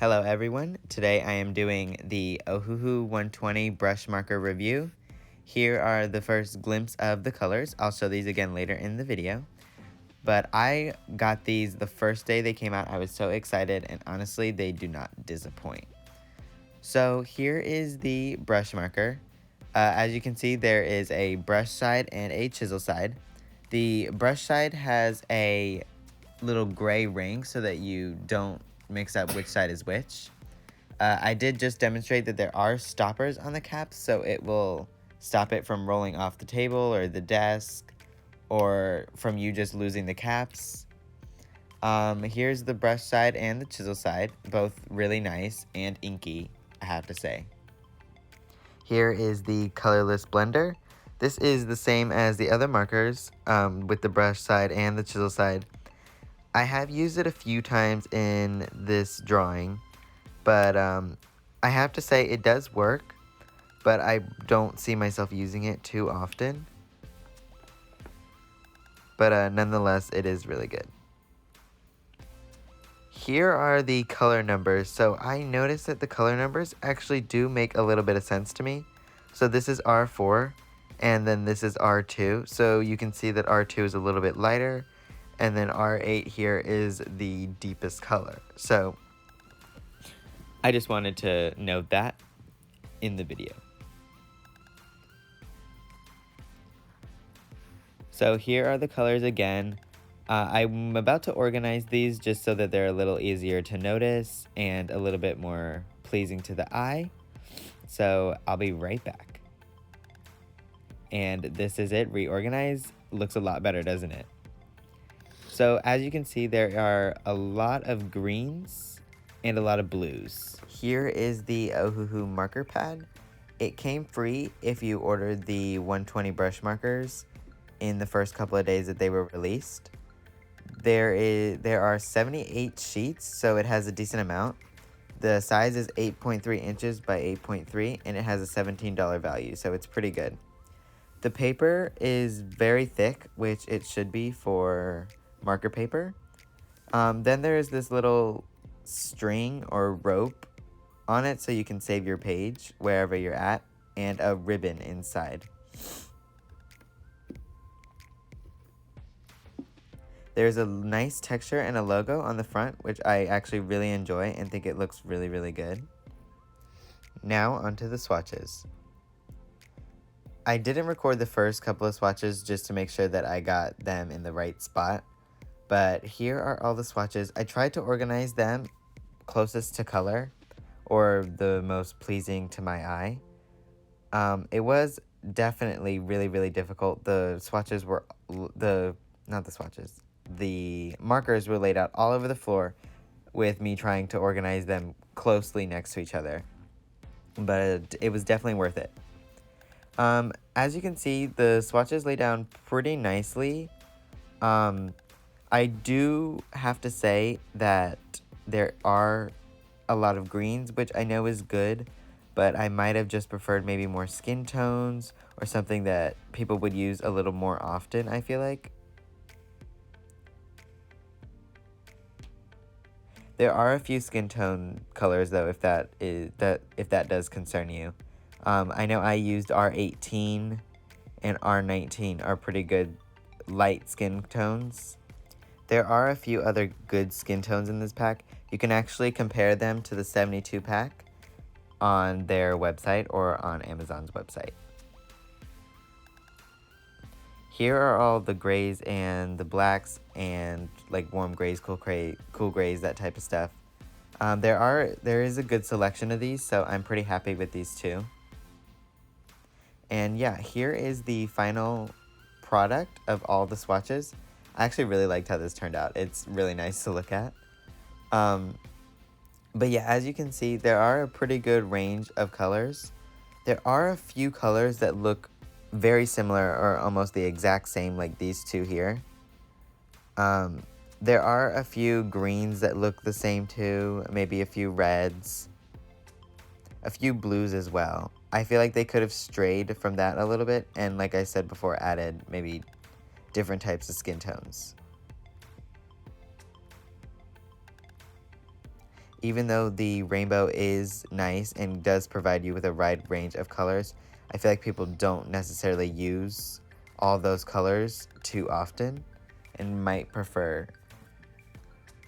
Hello everyone, today I am doing the Ohuhu 120 brush marker review. Here are the first glimpse of the colors. I'll show these again later in the video. But I got these the first day they came out. I was so excited, and honestly they do not disappoint. So here is the brush marker. As you can see, there is a brush side and a chisel side. The brush side has a little gray ring so that you don't mix up which side is which. I did just demonstrate that there are stoppers on the caps, so it will stop it from rolling off the table or the desk, or from you just losing the caps. Here's the brush side and the chisel side, both really nice and inky, I have to say. Here is the colorless blender. This is the same as the other markers, with the brush side and the chisel side. I have used it a few times in this drawing, but I have to say it does work, but I don't see myself using it too often. But nonetheless, it is really good. Here are the color numbers. So I noticed that the color numbers actually do make a little bit of sense to me. So this is R4, and then this is R2. So you can see that R2 is a little bit lighter, and then R8 here is the deepest color. So I just wanted to note that in the video. So here are the colors again. I'm about to organize these just so that they're a little easier to notice and a little bit more pleasing to the eye. So I'll be right back. And this is it, reorganized. Looks a lot better, doesn't it? So as you can see, there are a lot of greens and a lot of blues. Here is the Ohuhu marker pad. It came free if you ordered the 120 brush markers in the first couple of days that they were released. There are 78 sheets, so it has a decent amount. The size is 8.3 inches by 8.3, and it has a $17 value, so it's pretty good. The paper is very thick, which it should be for marker paper. Then there is this little string or rope on it so you can save your page wherever you're at, and a ribbon inside. There's a nice texture and a logo on the front, which I actually really enjoy and think it looks really, really good. Now onto the swatches. I didn't record the first couple of swatches just to make sure that I got them in the right spot, but here are all the swatches. I tried to organize them closest to color, or the most pleasing to my eye. It was definitely really, really difficult. The markers were laid out all over the floor with me trying to organize them closely next to each other, but it was definitely worth it. As you can see, the swatches lay down pretty nicely. I do have to say that there are a lot of greens, which I know is good, but I might have just preferred maybe more skin tones or something that people would use a little more often, I feel like. There are a few skin tone colors though, if that does concern you. I know I used R18 and R19 are pretty good light skin tones. There are a few other good skin tones in this pack. You can actually compare them to the 72 pack on their website or on Amazon's website. Here are all the grays and the blacks and like warm grays, cool grays, that type of stuff. There is a good selection of these, so I'm pretty happy with these two. And yeah, here is the final product of all the swatches. I actually really liked how this turned out. It's really nice to look at. But yeah, as you can see, there are a pretty good range of colors. There are a few colors that look very similar or almost the exact same, like these two here. There are a few greens that look the same too, maybe a few reds, a few blues as well. I feel like they could have strayed from that a little bit, and like I said before, added maybe different types of skin tones. Even though the rainbow is nice and does provide you with a wide range of colors, I feel like people don't necessarily use all those colors too often and might prefer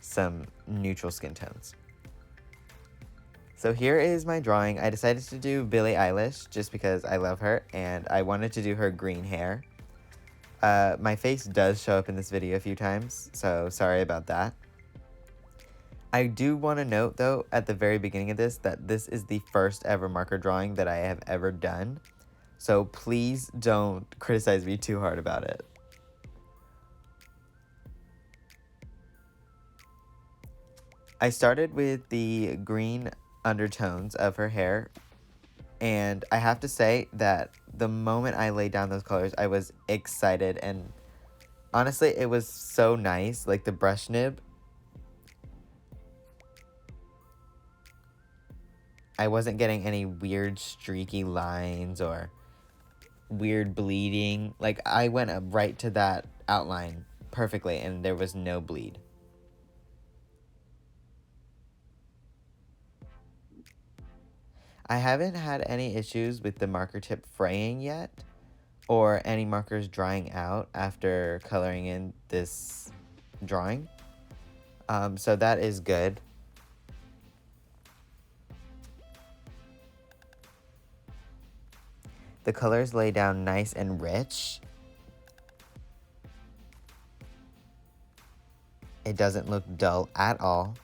some neutral skin tones. So here is my drawing. I decided to do Billie Eilish just because I love her and I wanted to do her green hair. My face does show up in this video a few times, so sorry about that. I do want to note, though, at the very beginning of this, that this is the first ever marker drawing that I have ever done. So please don't criticize me too hard about it. I started with the green undertones of her hair, and I have to say that the moment I laid down those colors, I was excited, and honestly, it was so nice, like the brush nib. I wasn't getting any weird streaky lines or weird bleeding. Like, I went right to that outline perfectly and there was no bleed. I haven't had any issues with the marker tip fraying yet or any markers drying out after coloring in this drawing. So that is good. The colors lay down nice and rich. It doesn't look dull at all.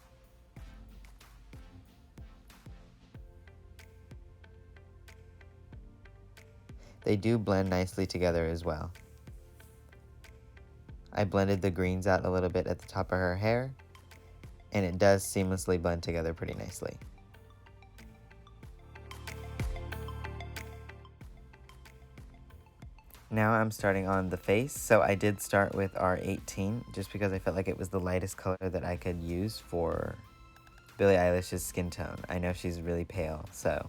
They do blend nicely together as well. I blended the greens out a little bit at the top of her hair, and it does seamlessly blend together pretty nicely. Now I'm starting on the face, so I did start with R18 just because I felt like it was the lightest color that I could use for Billie Eilish's skin tone. I know she's really pale, so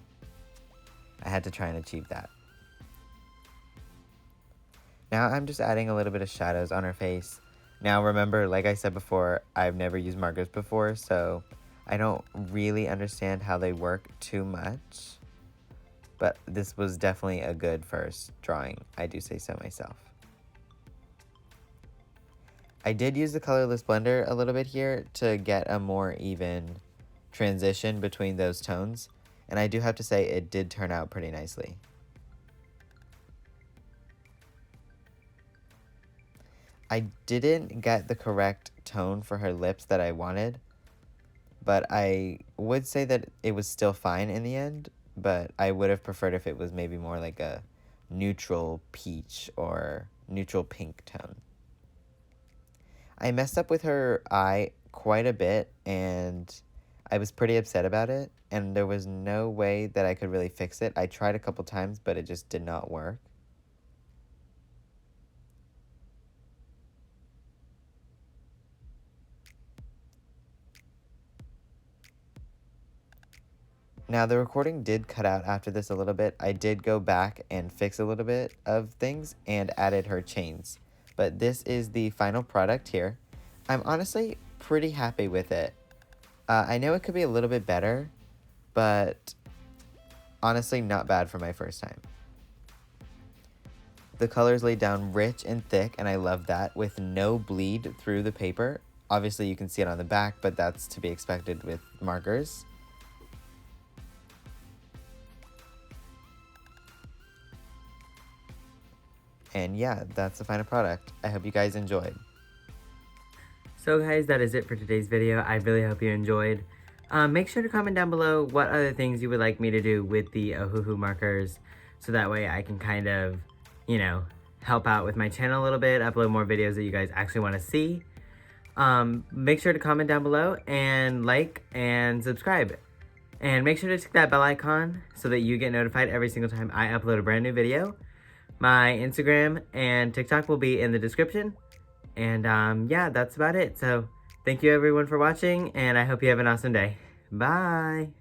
I had to try and achieve that. Now I'm just adding a little bit of shadows on her face. Now remember, like I said before, I've never used markers before, so I don't really understand how they work too much. But this was definitely a good first drawing, I do say so myself. I did use the colorless blender a little bit here to get a more even transition between those tones, and I do have to say it did turn out pretty nicely. I didn't get the correct tone for her lips that I wanted, but I would say that it was still fine in the end. But I would have preferred if it was maybe more like a neutral peach or neutral pink tone. I messed up with her eye quite a bit, and I was pretty upset about it, and there was no way that I could really fix it. I tried a couple times, but it just did not work. Now, the recording did cut out after this a little bit. I did go back and fix a little bit of things and added her chains. But this is the final product here. I'm honestly pretty happy with it. I know it could be a little bit better, but honestly not bad for my first time. The colors lay down rich and thick, and I love that, with no bleed through the paper. Obviously you can see it on the back, but that's to be expected with markers. And yeah, that's the final product. I hope you guys enjoyed. So guys, that is it for today's video. I really hope you enjoyed. Make sure to comment down below what other things you would like me to do with the Ohuhu markers, so that way I can kind of, you know, help out with my channel a little bit, upload more videos that you guys actually want to see. Make sure to comment down below and like and subscribe. And make sure to click that bell icon so that you get notified every single time I upload a brand new video. My Instagram and TikTok will be in the description. And yeah, that's about it. So thank you everyone for watching, and I hope you have an awesome day. Bye!